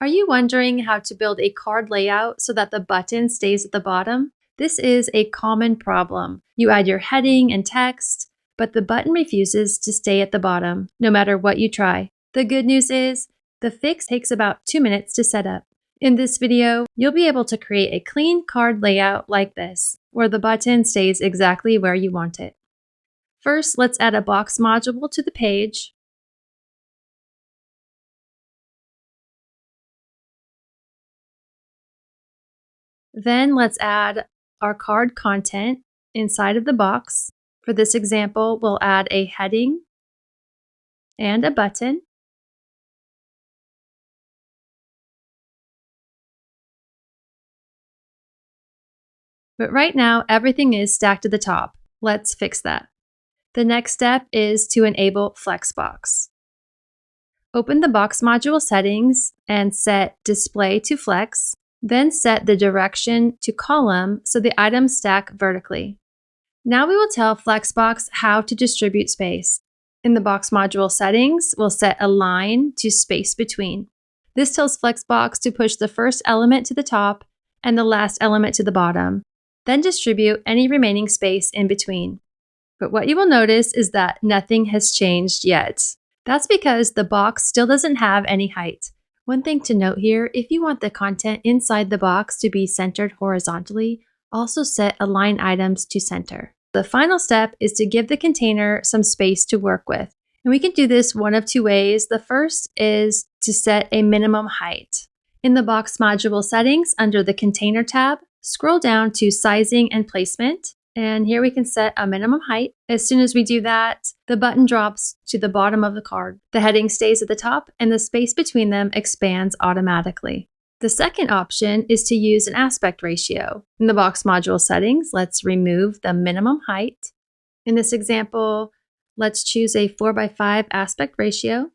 Are you wondering how to build a card layout so that the button stays at the bottom? This is a common problem. You add your heading and text, but the button refuses to stay at the bottom, no matter what you try. The good news is, the fix takes about 2 minutes to set up. In this video, you'll be able to create a clean card layout like this, where the button stays exactly where you want it. First, let's add a box module to the page. Then let's add our card content inside of the box. For this example, we'll add a heading and a button. But right now, everything is stacked at the top. Let's fix that. The next step is to enable Flexbox. Open the box module settings and set Display to Flex. Then set the direction to column so the items stack vertically. Now we will tell Flexbox how to distribute space. In the box module settings, we'll set Align to Space Between. This tells Flexbox to push the first element to the top and the last element to the bottom, then distribute any remaining space in between. But what you will notice is that nothing has changed yet. That's because the box still doesn't have any height. One thing to note here, if you want the content inside the box to be centered horizontally, also set Align Items to Center. The final step is to give the container some space to work with. And we can do this one of two ways. The first is to set a minimum height. In the box module settings, under the Container tab, scroll down to Sizing and Placement. And here we can set a minimum height. As soon as we do that, the button drops to the bottom of the card. The heading stays at the top and the space between them expands automatically. The second option is to use an aspect ratio. In the box module settings, let's remove the minimum height. In this example, let's choose a 4:5 aspect ratio.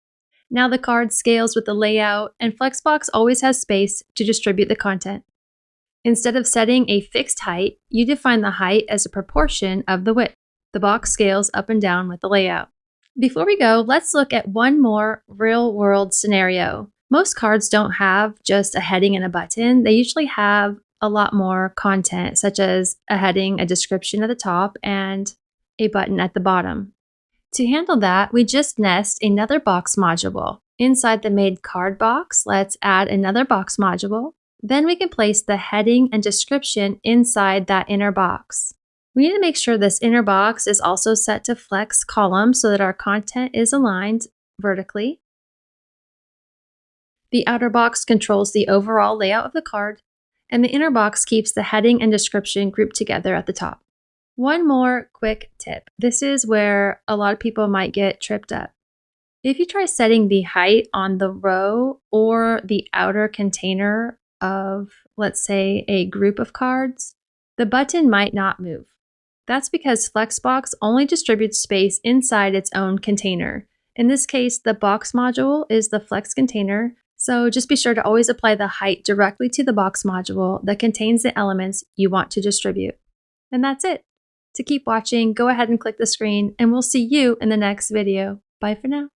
Now the card scales with the layout, and Flexbox always has space to distribute the content. Instead of setting a fixed height, you define the height as a proportion of the width. The box scales up and down with the layout. Before we go, let's look at one more real-world scenario. Most cards don't have just a heading and a button. They usually have a lot more content, such as a heading, a description at the top, and a button at the bottom. To handle that, we just nest another box module. Inside the made card box, let's add another box module. Then we can place the heading and description inside that inner box. We need to make sure this inner box is also set to flex column so that our content is aligned vertically. The outer box controls the overall layout of the card, and the inner box keeps the heading and description grouped together at the top. One more quick tip. This is where a lot of people might get tripped up. If you try setting the height on the row or the outer container of, let's say, a group of cards, the button might not move. That's because Flexbox only distributes space inside its own container. In this case, the box module is the flex container, so just be sure to always apply the height directly to the box module that contains the elements you want to distribute. And that's it. To keep watching, go ahead and click the screen, and we'll see you in the next video. Bye for now.